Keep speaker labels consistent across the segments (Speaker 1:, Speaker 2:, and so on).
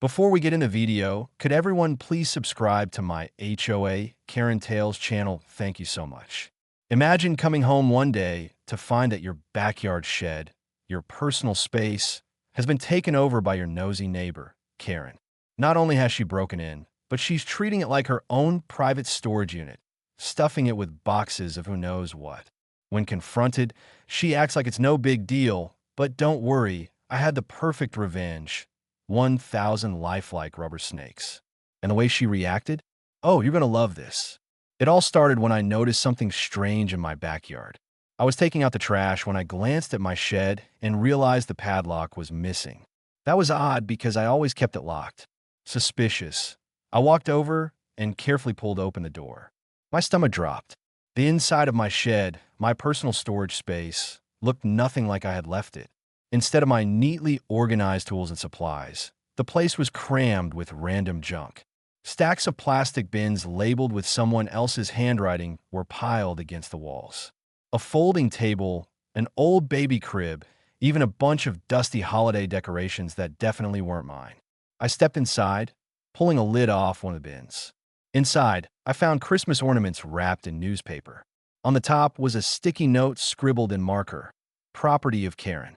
Speaker 1: Before we get in the video, could everyone please subscribe to my HOA Karen Tales channel? Thank you so much. Imagine coming home one day to find that your backyard shed, your personal space, has been taken over by your nosy neighbor, Karen. Not only has she broken in, but she's treating it like her own private storage unit, stuffing it with boxes of who knows what. When confronted, she acts like it's no big deal, but don't worry, I had the perfect revenge. 1,000 lifelike rubber snakes. And the way she reacted? Oh, you're gonna love this. It all started when I noticed something strange in my backyard. I was taking out the trash when I glanced at my shed and realized the padlock was missing. That was odd because I always kept it locked. Suspicious. I walked over and carefully pulled open the door. My stomach dropped. The inside of my shed, my personal storage space, looked nothing like I had left it. Instead of my neatly organized tools and supplies, the place was crammed with random junk. Stacks of plastic bins labeled with someone else's handwriting were piled against the walls. A folding table, an old baby crib, even a bunch of dusty holiday decorations that definitely weren't mine. I stepped inside, pulling a lid off one of the bins. Inside, I found Christmas ornaments wrapped in newspaper. On the top was a sticky note scribbled in marker, "Property of Karen."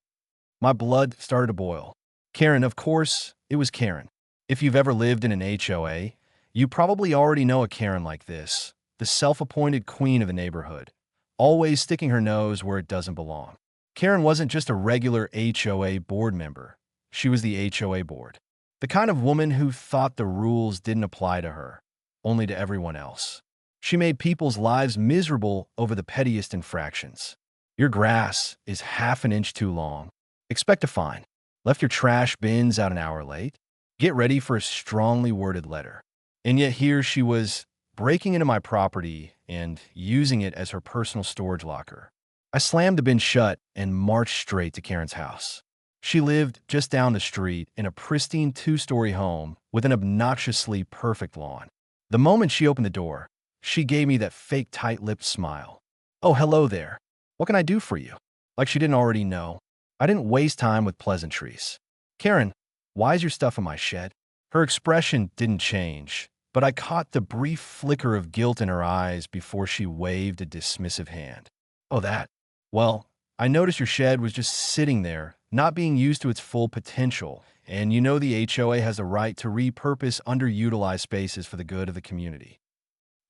Speaker 1: My blood started to boil. Karen, of course, it was Karen. If you've ever lived in an HOA, you probably already know a Karen like this, the self-appointed queen of the neighborhood, always sticking her nose where it doesn't belong. Karen wasn't just a regular HOA board member. She was the HOA board. The kind of woman who thought the rules didn't apply to her, only to everyone else. She made people's lives miserable over the pettiest infractions. Your grass is half an inch too long. Expect a fine. Left your trash bins out an hour late? Get ready for a strongly worded letter. And yet here she was, breaking into my property and using it as her personal storage locker. I slammed the bin shut and marched straight to Karen's house. She lived just down the street in a pristine 2-story home with an obnoxiously perfect lawn. The moment she opened the door, she gave me that fake tight-lipped smile. "Oh, hello there. What can I do for you?" Like she didn't already know. I didn't waste time with pleasantries. "Karen, why is your stuff in my shed?" Her expression didn't change, but I caught the brief flicker of guilt in her eyes before she waved a dismissive hand. "Oh, that. Well, I noticed your shed was just sitting there, not being used to its full potential, and you know the HOA has the right to repurpose underutilized spaces for the good of the community."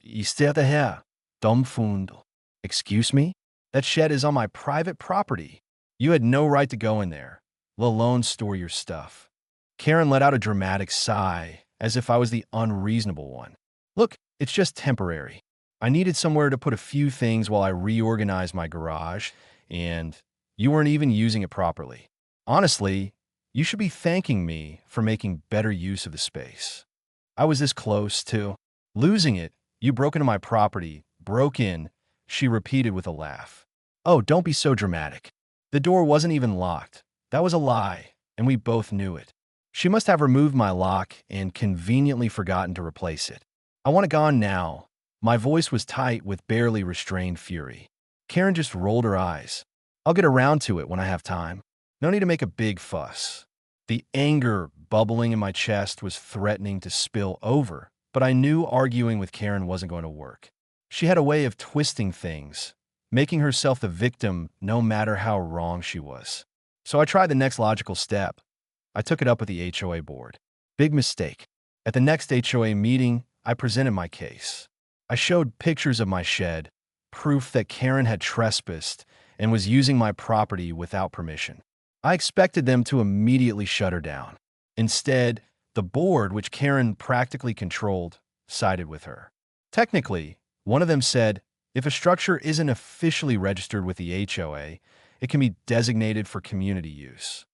Speaker 1: "Istede her, dumbfounded." "Excuse me? That shed is on my private property. You had no right to go in there, let alone store your stuff." Karen let out a dramatic sigh, as if I was the unreasonable one. "Look, it's just temporary. I needed somewhere to put a few things while I reorganized my garage, and you weren't even using it properly. Honestly, you should be thanking me for making better use of the space." I was this close to losing it. "You broke into my property." "Broke in," she repeated with a laugh. "Oh, don't be so dramatic. The door wasn't even locked. That was a lie, and we both knew it. She must have removed my lock and conveniently forgotten to replace it. I want it gone now." My voice was tight with barely restrained fury. Karen just rolled her eyes. "I'll get around to it when I have time. No need to make a big fuss." The anger bubbling in my chest was threatening to spill over, but I knew arguing with Karen wasn't going to work. She had a way of twisting things, making herself the victim no matter how wrong she was. So I tried the next logical step. I took it up with the HOA board. Big mistake. At the next HOA meeting, I presented my case. I showed pictures of my shed, proof that Karen had trespassed and was using my property without permission. I expected them to immediately shut her down. Instead, the board, which Karen practically controlled, sided with her. Technically, one of them said, if a structure isn't officially registered with the HOA, it can be designated for community use.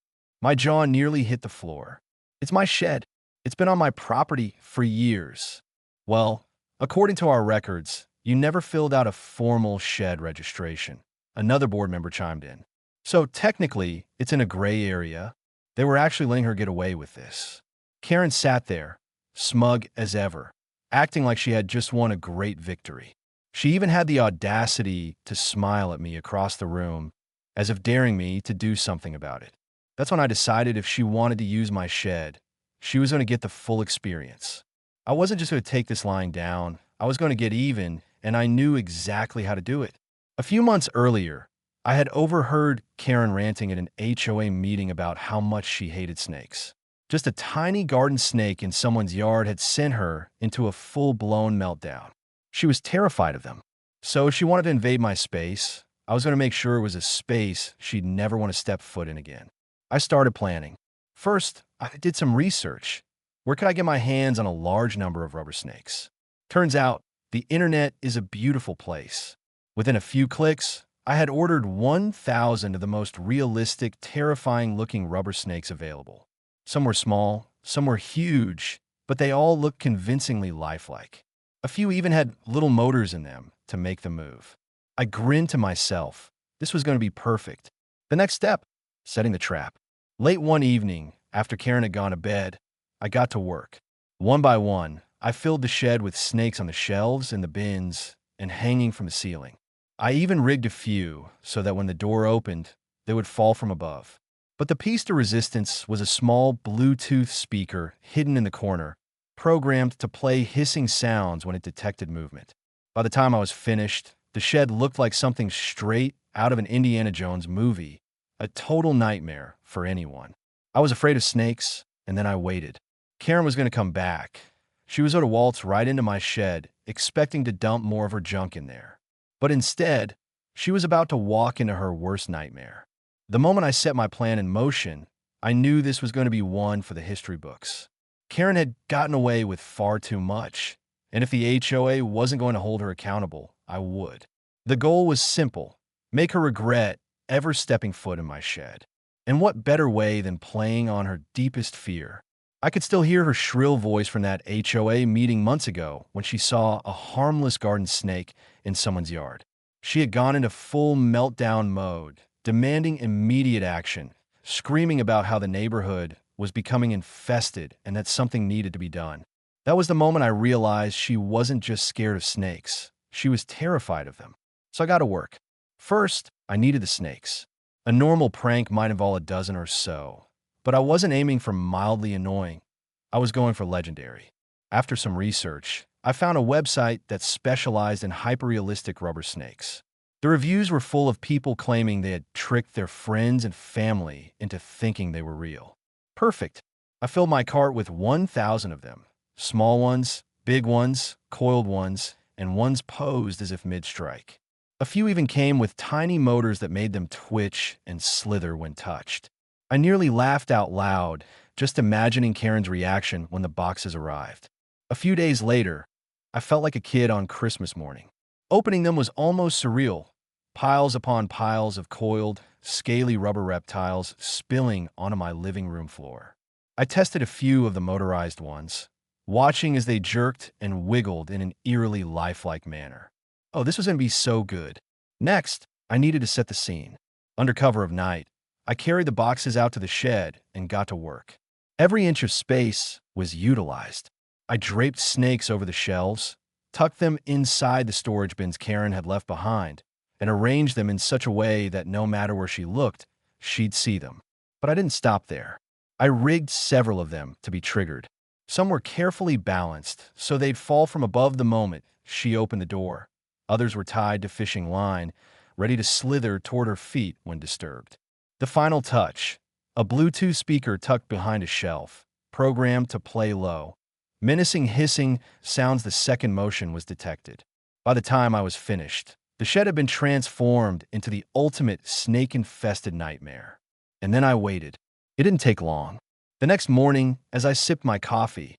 Speaker 1: My jaw nearly hit the floor. It's my shed. It's been on my property for years. Well, according to our records, you never filled out a formal shed registration. Another board member chimed in. So technically, it's in a gray area. They were actually letting her get away with this. Karen sat there, smug as ever, acting like she had just won a great victory. She even had the audacity to smile at me across the room, as if daring me to do something about it. That's when I decided if she wanted to use my shed, She was going to get the full experience. I wasn't just going to take this lying down. I was going to get even, and I knew exactly how to do it. A few months earlier, I had overheard Karen ranting at an HOA meeting about how much she hated snakes. Just a tiny garden snake in someone's yard had sent her into a full-blown meltdown. She was terrified of them. So if she wanted to invade my space, I was going to make sure it was a space she'd never want to step foot in again. I started planning. First, I did some research. Where could I get my hands on a large number of rubber snakes? Turns out, the internet is a beautiful place. Within a few clicks, I had ordered 1,000 of the most realistic, terrifying-looking rubber snakes available. Some were small, some were huge, but they all looked convincingly lifelike. A few even had little motors in them to make them move. I grinned to myself. This was going to be perfect. The next step, setting the trap. Late one evening, after Karen had gone to bed, I got to work. One by one, I filled the shed with snakes on the shelves, in the bins, and hanging from the ceiling. I even rigged a few so that when the door opened, they would fall from above. But the piece de resistance was a small Bluetooth speaker hidden in the corner, programmed to play hissing sounds when it detected movement. By the time I was finished, the shed looked like something straight out of an Indiana Jones movie, a total nightmare for anyone. I was afraid of snakes, and then I waited. Karen was going to come back. She was going to waltz right into my shed, expecting to dump more of her junk in there. But instead, she was about to walk into her worst nightmare. The moment I set my plan in motion, I knew this was going to be one for the history books. Karen had gotten away with far too much, and if the HOA wasn't going to hold her accountable, I would. The goal was simple: make her regret ever stepping foot in my shed. And what better way than playing on her deepest fear? I could still hear her shrill voice from that HOA meeting months ago when she saw a harmless garden snake in someone's yard. She had gone into full meltdown mode, demanding immediate action, screaming about how the neighborhood was becoming infested and that something needed to be done. That was the moment I realized she wasn't just scared of snakes. She was terrified of them. So I got to work. First, I needed the snakes. A normal prank might involve a dozen or so, but I wasn't aiming for mildly annoying. I was going for legendary. After some research, I found a website that specialized in hyper-realistic rubber snakes. The reviews were full of people claiming they had tricked their friends and family into thinking they were real. Perfect. I filled my cart with 1,000 of them. Small ones, big ones, coiled ones, and ones posed as if mid-strike. A few even came with tiny motors that made them twitch and slither when touched. I nearly laughed out loud, just imagining Karen's reaction when the boxes arrived. A few days later, I felt like a kid on Christmas morning. Opening them was almost surreal. Piles upon piles of coiled, scaly rubber reptiles spilling onto my living room floor. I tested a few of the motorized ones, watching as they jerked and wiggled in an eerily lifelike manner. Oh, this was going to be so good. Next, I needed to set the scene. Under cover of night, I carried the boxes out to the shed and got to work. Every inch of space was utilized. I draped snakes over the shelves, tucked them inside the storage bins Karen had left behind, and arranged them in such a way that no matter where she looked, she'd see them. But I didn't stop there. I rigged several of them to be triggered. Some were carefully balanced so they'd fall from above the moment she opened the door. Others were tied to fishing line, ready to slither toward her feet when disturbed. The final touch, a Bluetooth speaker tucked behind a shelf, programmed to play low. Menacing hissing sounds the second motion was detected. By the time I was finished, the shed had been transformed into the ultimate snake-infested nightmare. And then I waited. It didn't take long. The next morning, as I sipped my coffee,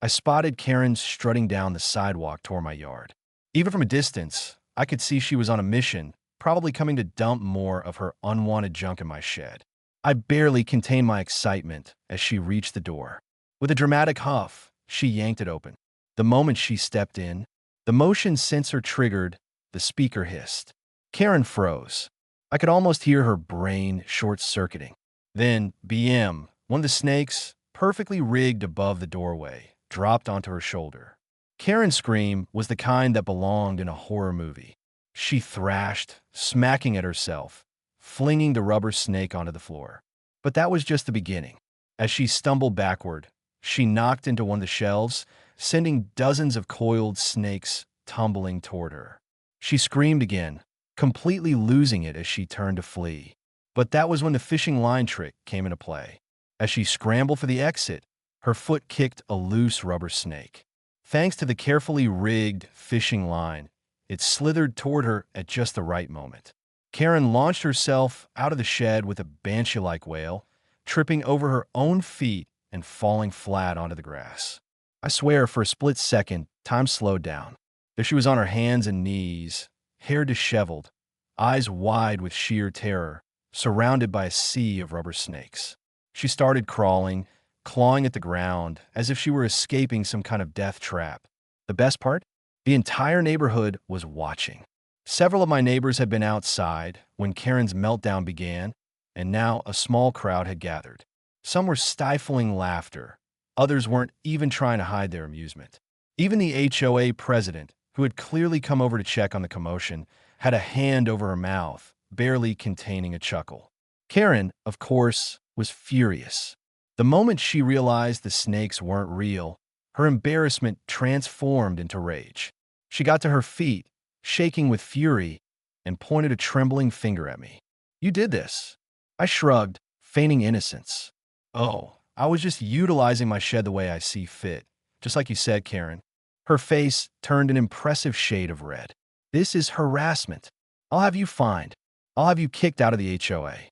Speaker 1: I spotted Karen strutting down the sidewalk toward my yard. Even from a distance, I could see she was on a mission, probably coming to dump more of her unwanted junk in my shed. I barely contained my excitement as she reached the door. With a dramatic huff, she yanked it open. The moment she stepped in, the motion sensor triggered, the speaker hissed. Karen froze. I could almost hear her brain short-circuiting. Then, BM, one of the snakes, perfectly rigged above the doorway, dropped onto her shoulder. Karen's scream was the kind that belonged in a horror movie. She thrashed, smacking at herself, flinging the rubber snake onto the floor. But that was just the beginning. As she stumbled backward, She knocked into one of the shelves, sending dozens of coiled snakes tumbling toward her. She screamed again, completely losing it as she turned to flee. But that was when the fishing line trick came into play. As she scrambled for the exit, her foot kicked a loose rubber snake. Thanks to the carefully rigged fishing line, it slithered toward her at just the right moment. Karen launched herself out of the shed with a banshee-like wail, tripping over her own feet and falling flat onto the grass. I swear, for a split second, time slowed down. There she was on her hands and knees, hair disheveled, eyes wide with sheer terror, surrounded by a sea of rubber snakes. She started crawling, clawing at the ground, as if she were escaping some kind of death trap. The best part? The entire neighborhood was watching. Several of my neighbors had been outside when Karen's meltdown began, and now a small crowd had gathered. Some were stifling laughter. Others weren't even trying to hide their amusement. Even the HOA president, who had clearly come over to check on the commotion, had a hand over her mouth, barely containing a chuckle. Karen, of course, was furious. The moment she realized the snakes weren't real, her embarrassment transformed into rage. She got to her feet, shaking with fury, and pointed a trembling finger at me. "You did this." I shrugged, feigning innocence. "Oh, I was just utilizing my shed the way I see fit, just like you said, Karen." Her face turned an impressive shade of red. "This is harassment. I'll have you fined. I'll have you kicked out of the HOA."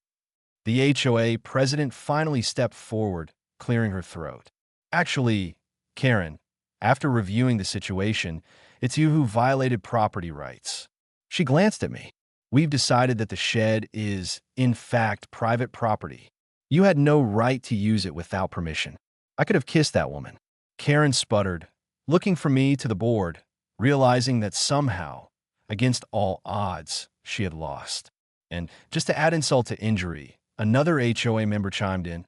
Speaker 1: The HOA president finally stepped forward, clearing her throat. "Actually, Karen, after reviewing the situation, it's you who violated property rights." She glanced at me. "We've decided that the shed is, in fact, private property. You had no right to use it without permission." I could have kissed that woman. Karen sputtered, looking from me to the board, realizing that somehow, against all odds, she had lost. And just to add insult to injury, another HOA member chimed in.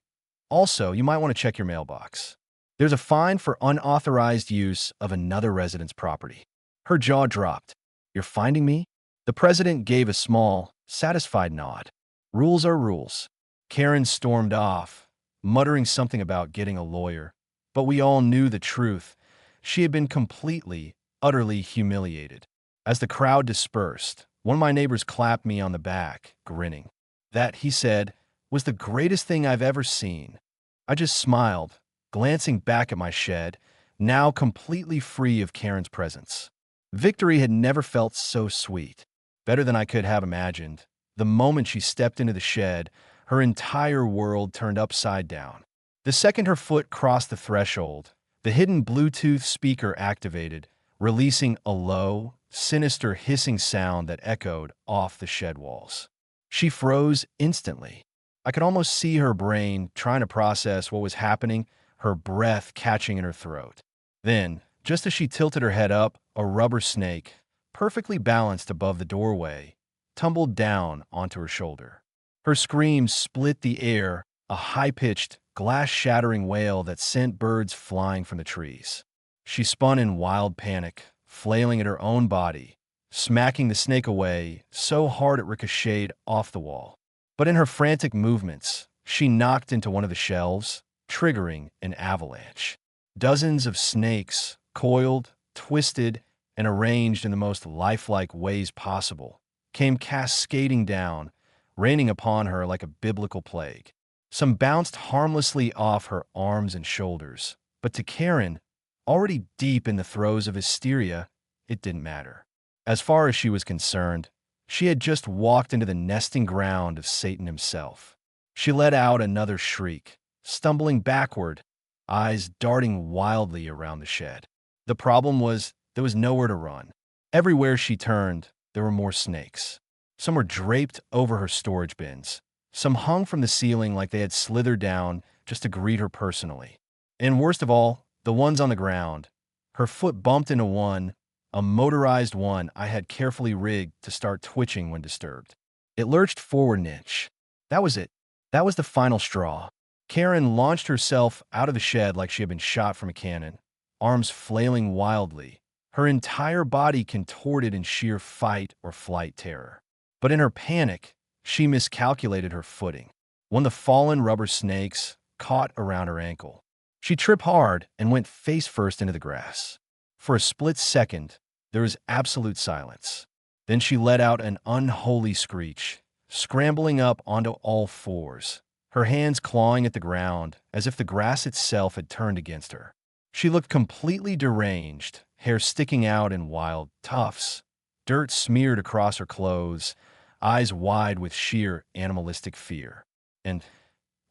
Speaker 1: "Also, you might want to check your mailbox. There's a fine for unauthorized use of another resident's property." Her jaw dropped. "You're finding me?" The president gave a small, satisfied nod. "Rules are rules." Karen stormed off, muttering something about getting a lawyer. But we all knew the truth. She had been completely, utterly humiliated. As the crowd dispersed, one of my neighbors clapped me on the back, grinning. That, he said, was the greatest thing I've ever seen. I just smiled, glancing back at my shed, now completely free of Karen's presence. Victory had never felt so sweet, better than I could have imagined. The moment she stepped into the shed, her entire world turned upside down. The second her foot crossed the threshold, the hidden Bluetooth speaker activated, releasing a low, sinister hissing sound that echoed off the shed walls. She froze instantly. I could almost see her brain trying to process what was happening, her breath catching in her throat. Then, just as she tilted her head up, a rubber snake, perfectly balanced above the doorway, tumbled down onto her shoulder. Her scream split the air, a high-pitched, glass-shattering wail that sent birds flying from the trees. She spun in wild panic, flailing at her own body, smacking the snake away so hard it ricocheted off the wall. But in her frantic movements, she knocked into one of the shelves, triggering an avalanche. Dozens of snakes, coiled, twisted, and arranged in the most lifelike ways possible, came cascading down, raining upon her like a biblical plague. Some bounced harmlessly off her arms and shoulders, but to Karen, already deep in the throes of hysteria, it didn't matter. As far as she was concerned, she had just walked into the nesting ground of Satan himself. She let out another shriek, stumbling backward, eyes darting wildly around the shed. The problem was there was nowhere to run. Everywhere she turned, there were more snakes. Some were draped over her storage bins. Some hung from the ceiling like they had slithered down just to greet her personally. And worst of all, the ones on the ground. Her foot bumped into one, a motorized one I had carefully rigged to start twitching when disturbed. It lurched forward an inch. That was it. That was the final straw. Karen launched herself out of the shed like she had been shot from a cannon, arms flailing wildly, her entire body contorted in sheer fight or flight terror. But in her panic, she miscalculated her footing. One of the fallen rubber snakes caught around her ankle. She tripped hard and went face first into the grass. For a split second, there was absolute silence. Then she let out an unholy screech, scrambling up onto all fours, her hands clawing at the ground as if the grass itself had turned against her. She looked completely deranged, hair sticking out in wild tufts, dirt smeared across her clothes, eyes wide with sheer animalistic fear. And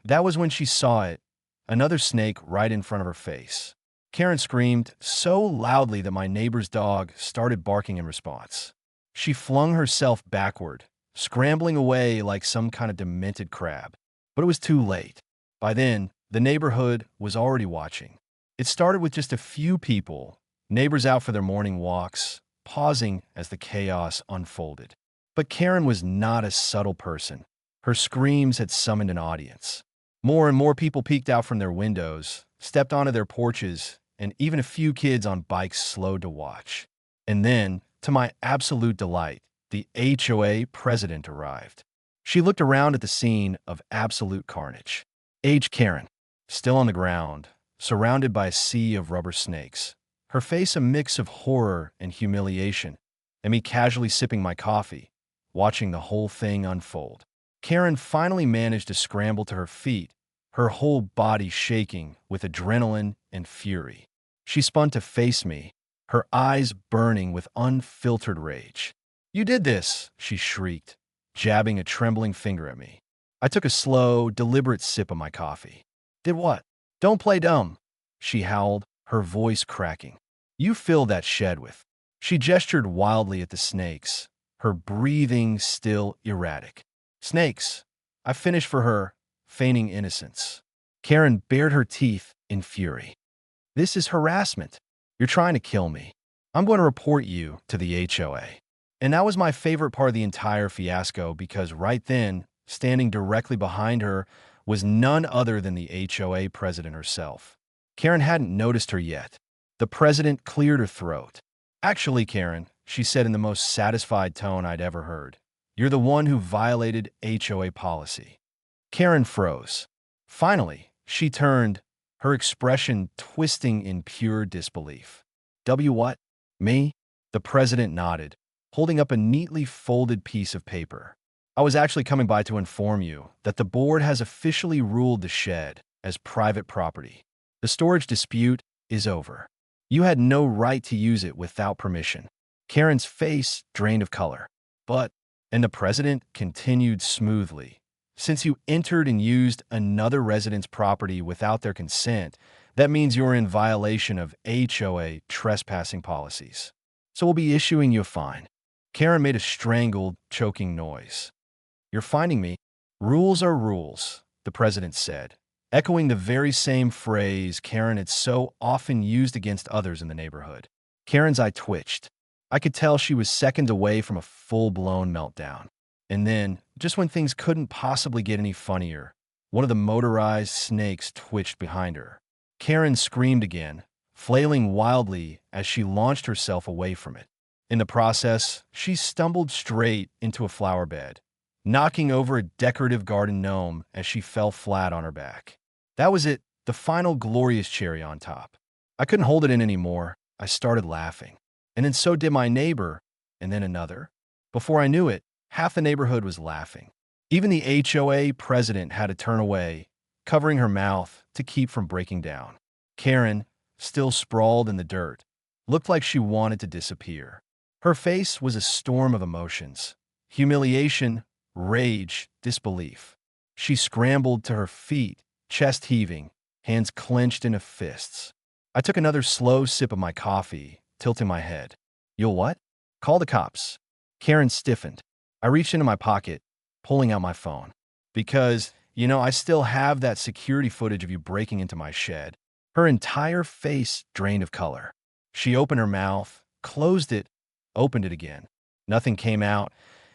Speaker 1: that was when she saw it, another snake right in front of her face. Karen screamed so loudly that my neighbor's dog started barking in response. She flung herself backward, scrambling away like some kind of demented crab. But it was too late. By then, the neighborhood was already watching. It started with just a few people, neighbors out for their morning walks, pausing as the chaos unfolded. But Karen was not a subtle person. Her screams had summoned an audience. More and more people peeked out from their windows, stepped onto their porches, and even a few kids on bikes slowed to watch. And then, to my absolute delight, the HOA president arrived. She looked around at the scene of absolute carnage. Karen, still on the ground, surrounded by a sea of rubber snakes, her face a mix of horror and humiliation, and me casually sipping my coffee, watching the whole thing unfold. Karen finally managed to scramble to her feet, her whole body shaking with adrenaline and fury. She spun to face me, her eyes burning with unfiltered rage. "You did this!" she shrieked, jabbing a trembling finger at me. I took a slow, deliberate sip of my coffee. "Did what?" "Don't play dumb," she howled, her voice cracking. "You fill that shed with." She gestured wildly at the snakes, her breathing still erratic. "Snakes," I finished for her, feigning innocence. Karen bared her teeth in fury. "This is harassment. You're trying to kill me. I'm going to report you to the HOA." And that was my favorite part of the entire fiasco because right then, standing directly behind her, was none other than the HOA president herself. Karen hadn't noticed her yet. The president cleared her throat. "Actually, Karen," she said in the most satisfied tone I'd ever heard, "you're the one who violated HOA policy." Karen froze. Finally, she turned, her expression twisting in pure disbelief. What? Me?" The president nodded, holding up a neatly folded piece of paper. "I was actually coming by to inform you that the board has officially ruled the shed as private property. The storage dispute is over. You had no right to use it without permission." Karen's face drained of color. And the president continued smoothly, "Since you entered and used another resident's property without their consent, that means you're in violation of HOA trespassing policies. So we'll be issuing you a fine." Karen made a strangled, choking noise. "You're fining me?" "Rules are rules," the president said, echoing the very same phrase Karen had so often used against others in the neighborhood. Karen's eye twitched. I could tell she was seconds away from a full-blown meltdown. And then, just when things couldn't possibly get any funnier, one of the motorized snakes twitched behind her. Karen screamed again, flailing wildly as she launched herself away from it. In the process, she stumbled straight into a flower bed, knocking over a decorative garden gnome as she fell flat on her back. That was it, the final glorious cherry on top. I couldn't hold it in anymore. I started laughing. And then so did my neighbor, and then another. Before I knew it, half the neighborhood was laughing. Even the HOA president had to turn away, covering her mouth to keep from breaking down. Karen, still sprawled in the dirt, looked like she wanted to disappear. Her face was a storm of emotions: humiliation, rage, disbelief. She scrambled to her feet, chest heaving, hands clenched into fists. I took another slow sip of my coffee, tilting my head. "You'll what?" "Call the cops." Karen stiffened. I reached into my pocket, pulling out my phone. "Because, I still have that security footage of you breaking into my shed." Her entire face drained of color. She opened her mouth, closed it, opened it again. Nothing came out,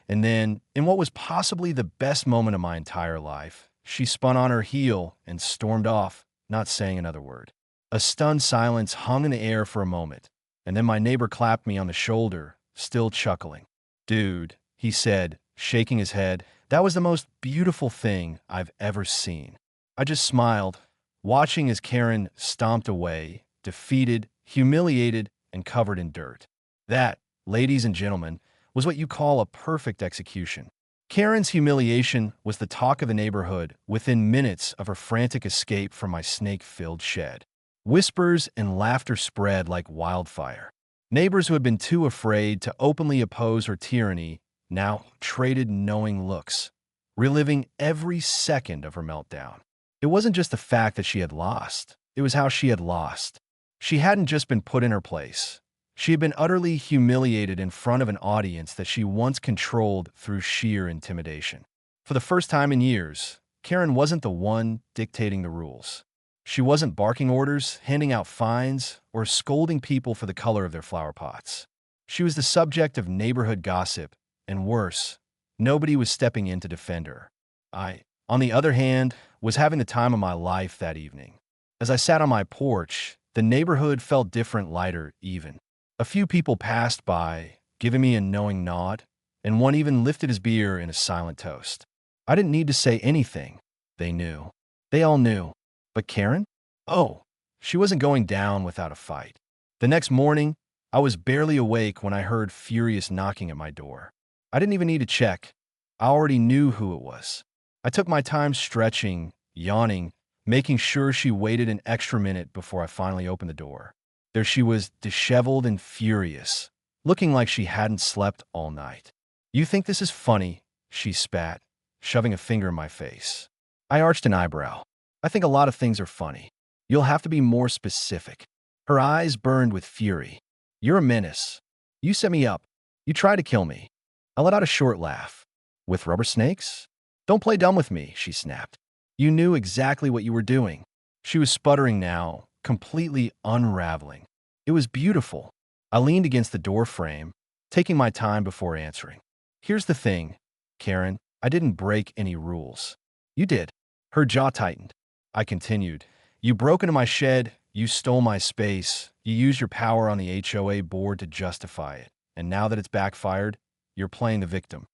Speaker 1: and then, in what was possibly the best moment of my entire life, she spun on her heel and stormed off, not saying another word. A stunned silence hung in the air for a moment, and then my neighbor clapped me on the shoulder, still chuckling. "Dude," he said, shaking his head, "that was the most beautiful thing I've ever seen." I just smiled, watching as Karen stomped away, defeated, humiliated, and covered in dirt. That, ladies and gentlemen, was what you call a perfect execution. Karen's humiliation was the talk of the neighborhood within minutes of her frantic escape from my snake-filled shed. Whispers and laughter spread like wildfire. Neighbors who had been too afraid to openly oppose her tyranny now traded knowing looks, reliving every second of her meltdown. It wasn't just the fact that she had lost. It was how she had lost. She hadn't just been put in her place. She had been utterly humiliated in front of an audience that she once controlled through sheer intimidation. For the first time in years, Karen wasn't the one dictating the rules. She wasn't barking orders, handing out fines, or scolding people for the color of their flower pots. She was the subject of neighborhood gossip, and worse, nobody was stepping in to defend her. I, on the other hand, was having the time of my life that evening. As I sat on my porch, the neighborhood felt different, lighter, even. A few people passed by, giving me a knowing nod, and one even lifted his beer in a silent toast. I didn't need to say anything. They knew. They all knew. But Karen? Oh, she wasn't going down without a fight. The next morning, I was barely awake when I heard furious knocking at my door. I didn't even need to check. I already knew who it was. I took my time stretching, yawning, making sure she waited an extra minute before I finally opened the door. There she was, disheveled and furious, looking like she hadn't slept all night. "You think this is funny?" she spat, shoving a finger in my face. I arched an eyebrow. "I think a lot of things are funny. You'll have to be more specific." Her eyes burned with fury. "You're a menace. You set me up. You tried to kill me." I let out a short laugh. "With rubber snakes? Don't play dumb with me," she snapped. "You knew exactly what you were doing." She was sputtering now, completely unraveling. It was beautiful. I leaned against the door frame, taking my time before answering. "Here's the thing, Karen. I didn't break any rules. You did." Her jaw tightened. I continued. "You broke into my shed, you stole my space, you used your power on the HOA board to justify it, and now that it's backfired, you're playing the victim."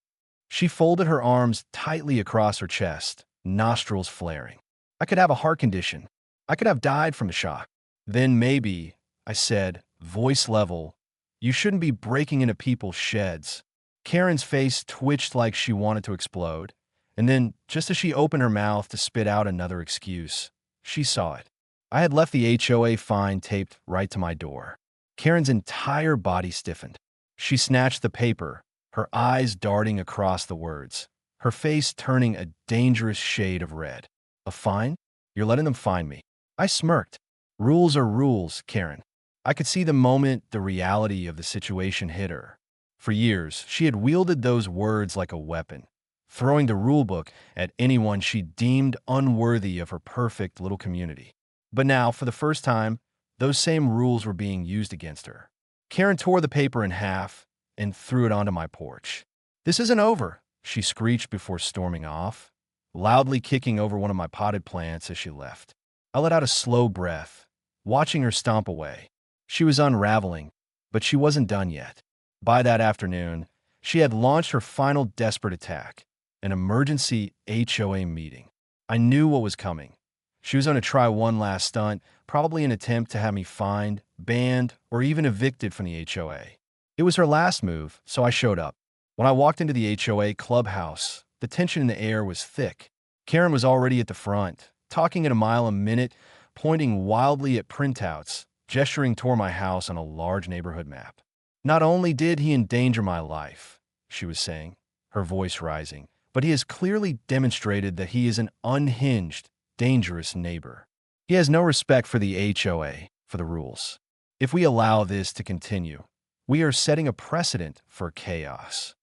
Speaker 1: She folded her arms tightly across her chest, nostrils flaring. "I could have a heart condition. I could have died from the shock." "Then maybe," I said, voice level, "you shouldn't be breaking into people's sheds." Karen's face twitched like she wanted to explode, and then, just as she opened her mouth to spit out another excuse, she saw it. I had left the HOA fine taped right to my door. Karen's entire body stiffened. She snatched the paper, her eyes darting across the words, her face turning a dangerous shade of red. "A fine? You're letting them fine me." I smirked. "Rules are rules, Karen." I could see the moment the reality of the situation hit her. For years, she had wielded those words like a weapon, throwing the rulebook at anyone she deemed unworthy of her perfect little community. But now, for the first time, those same rules were being used against her. Karen tore the paper in half and threw it onto my porch. "This isn't over," she screeched before storming off, loudly kicking over one of my potted plants as she left. I let out a slow breath, watching her stomp away. She was unraveling, but she wasn't done yet. By that afternoon, she had launched her final desperate attack, an emergency HOA meeting. I knew what was coming. She was going to try one last stunt, probably an attempt to have me fined, banned, or even evicted from the HOA. It was her last move, so I showed up. When I walked into the HOA clubhouse, the tension in the air was thick. Karen was already at the front, talking at a mile a minute, pointing wildly at printouts, gesturing toward my house on a large neighborhood map. "Not only did he endanger my life," she was saying, her voice rising, "but he has clearly demonstrated that he is an unhinged, dangerous neighbor. He has no respect for the HOA, for the rules. If we allow this to continue, we are setting a precedent for chaos."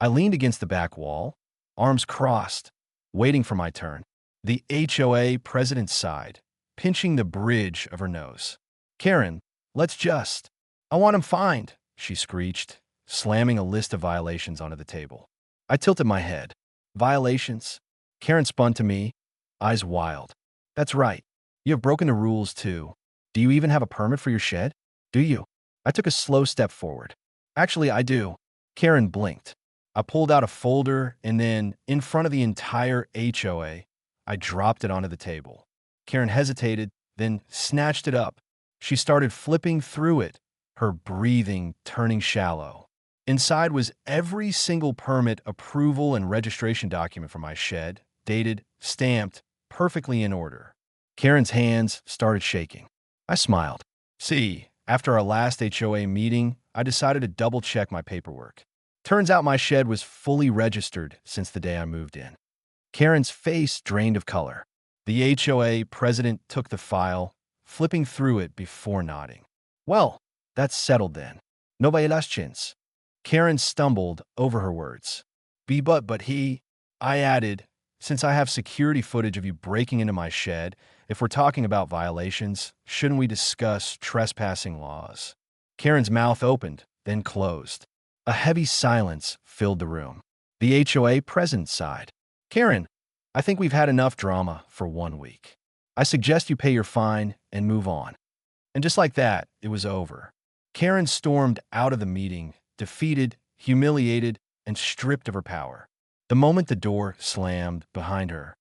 Speaker 1: I leaned against the back wall, arms crossed, waiting for my turn. The HOA president sighed, pinching the bridge of her nose. "Karen, let's just—" "I want him fined," she screeched, slamming a list of violations onto the table. I tilted my head. "Violations?" Karen spun to me, eyes wild. "That's right. You have broken the rules, too. Do you even have a permit for your shed? Do you?" I took a slow step forward. "Actually, I do." Karen blinked. I pulled out a folder, and then, in front of the entire HOA, I dropped it onto the table. Karen hesitated, then snatched it up. She started flipping through it, her breathing turning shallow. Inside was every single permit, approval, and registration document for my shed, dated, stamped, perfectly in order. Karen's hands started shaking. I smiled. See, after our last HOA meeting, I decided to double-check my paperwork. Turns out my shed was fully registered since the day I moved in. Karen's face drained of color. The HOA president took the file, flipping through it before nodding. Well, that's settled then. No by las chins. Karen stumbled over her words. But he, I added, since I have security footage of you breaking into my shed, if we're talking about violations, shouldn't we discuss trespassing laws? Karen's mouth opened, then closed. A heavy silence filled the room. The HOA president sighed. Karen, I think we've had enough drama for 1 week. I suggest you pay your fine and move on. And just like that, it was over. Karen stormed out of the meeting, defeated, humiliated, and stripped of her power. The moment the door slammed behind her,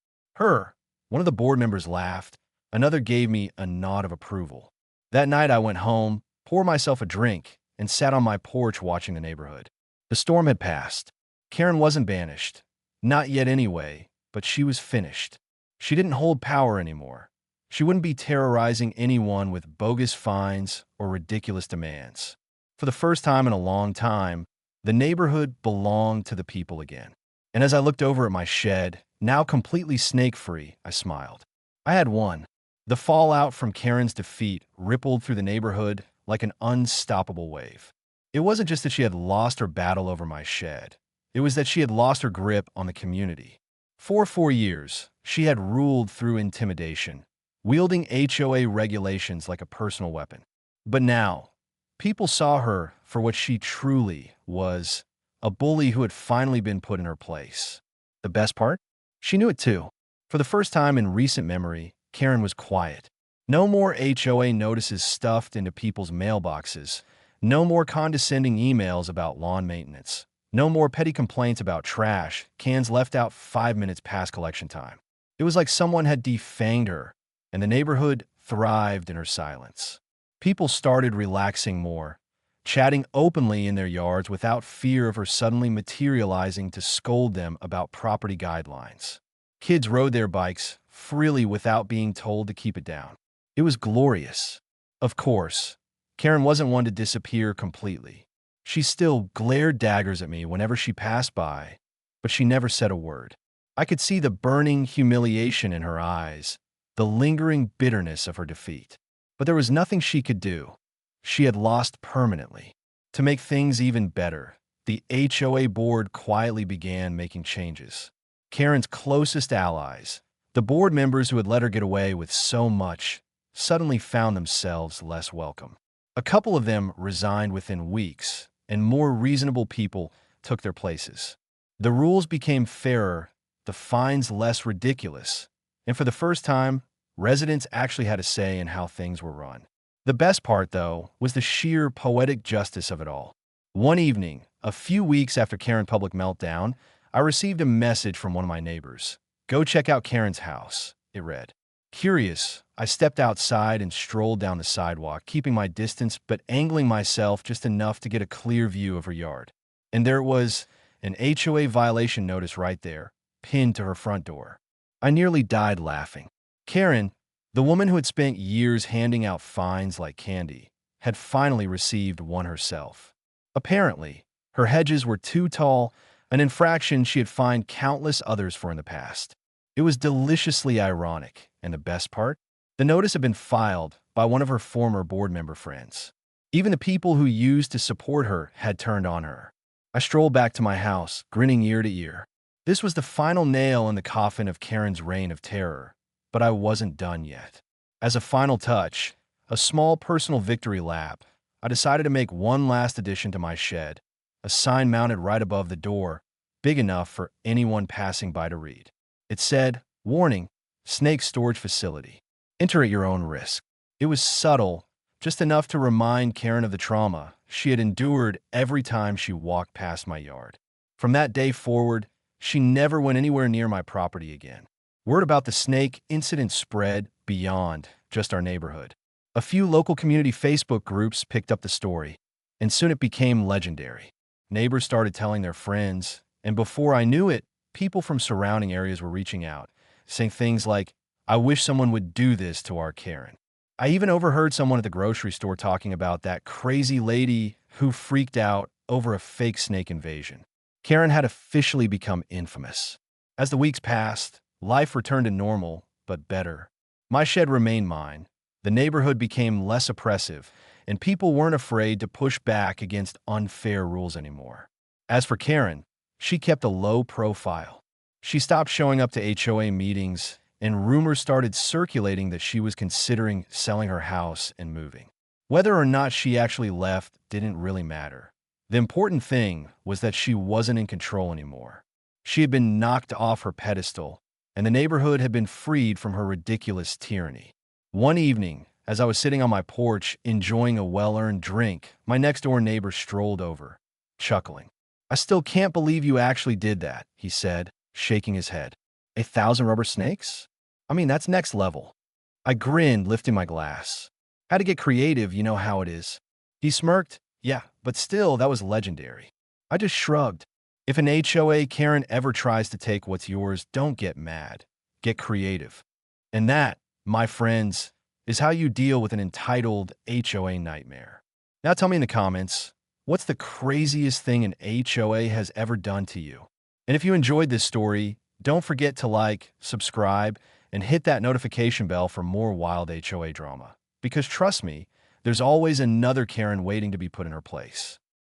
Speaker 1: one of the board members laughed, another gave me a nod of approval. That night I went home, poured myself a drink, and sat on my porch watching the neighborhood. The storm had passed. Karen wasn't banished. Not yet anyway, but she was finished. She didn't hold power anymore. She wouldn't be terrorizing anyone with bogus fines or ridiculous demands. For the first time in a long time, the neighborhood belonged to the people again. And as I looked over at my shed, now completely snake-free, I smiled. I had won. The fallout from Karen's defeat rippled through the neighborhood like an unstoppable wave. It wasn't just that she had lost her battle over my shed. It was that she had lost her grip on the community. For 4 years, she had ruled through intimidation, wielding HOA regulations like a personal weapon. But now, people saw her for what she truly was, a bully who had finally been put in her place. The best part? She knew it too. For the first time in recent memory, Karen was quiet. No more HOA notices stuffed into people's mailboxes. No more condescending emails about lawn maintenance. No more petty complaints about trash, cans left out 5 minutes past collection time. It was like someone had defanged her, and the neighborhood thrived in her silence. People started relaxing more, chatting openly in their yards without fear of her suddenly materializing to scold them about property guidelines. Kids rode their bikes freely without being told to keep it down. It was glorious. Of course, Karen wasn't one to disappear completely. She still glared daggers at me whenever she passed by, but she never said a word. I could see the burning humiliation in her eyes, the lingering bitterness of her defeat. But there was nothing she could do. She had lost permanently. To make things even better, the HOA board quietly began making changes. Karen's closest allies, the board members who had let her get away with so much, suddenly found themselves less welcome. A couple of them resigned within weeks, and more reasonable people took their places. The rules became fairer, the fines less ridiculous, and for the first time, residents actually had a say in how things were run. The best part, though, was the sheer poetic justice of it all. One evening, a few weeks after Karen's public meltdown, I received a message from one of my neighbors. "Go check out Karen's house," it read. Curious, I stepped outside and strolled down the sidewalk, keeping my distance but angling myself just enough to get a clear view of her yard. And there it was, an HOA violation notice right there, pinned to her front door. I nearly died laughing. Karen, the woman who had spent years handing out fines like candy, had finally received one herself. Apparently, her hedges were too tall, an infraction she had fined countless others for in the past. It was deliciously ironic, and the best part? The notice had been filed by one of her former board member friends. Even the people who used to support her had turned on her. I strolled back to my house, grinning ear to ear. This was the final nail in the coffin of Karen's reign of terror, but I wasn't done yet. As a final touch, a small personal victory lap, I decided to make one last addition to my shed, a sign mounted right above the door, big enough for anyone passing by to read. It said, "Warning, snake storage facility. Enter at your own risk." It was subtle, just enough to remind Karen of the trauma she had endured every time she walked past my yard. From that day forward, she never went anywhere near my property again. Word about the snake incident spread beyond just our neighborhood. A few local community Facebook groups picked up the story, and soon it became legendary. Neighbors started telling their friends, and before I knew it, people from surrounding areas were reaching out, saying things like, "I wish someone would do this to our Karen." I even overheard someone at the grocery store talking about that crazy lady who freaked out over a fake snake invasion. Karen had officially become infamous. As the weeks passed, life returned to normal, but better. My shed remained mine. The neighborhood became less oppressive, and people weren't afraid to push back against unfair rules anymore. As for Karen, she kept a low profile. She stopped showing up to HOA meetings, and rumors started circulating that she was considering selling her house and moving. Whether or not she actually left didn't really matter. The important thing was that she wasn't in control anymore. She had been knocked off her pedestal, and the neighborhood had been freed from her ridiculous tyranny. One evening, as I was sitting on my porch enjoying a well-earned drink, my next-door neighbor strolled over, chuckling. "I still can't believe you actually did that," he said, shaking his head. "1,000 rubber snakes? I mean, that's next level." I grinned, lifting my glass. "Had to get creative, you know how it is." He smirked. "Yeah, but still, that was legendary." I just shrugged. If an HOA Karen ever tries to take what's yours, don't get mad. Get creative. And that, my friends, is how you deal with an entitled HOA nightmare. Now tell me in the comments, what's the craziest thing an HOA has ever done to you? And if you enjoyed this story, don't forget to like, subscribe, and hit that notification bell for more wild HOA drama. Because trust me, there's always another Karen waiting to be put in her place.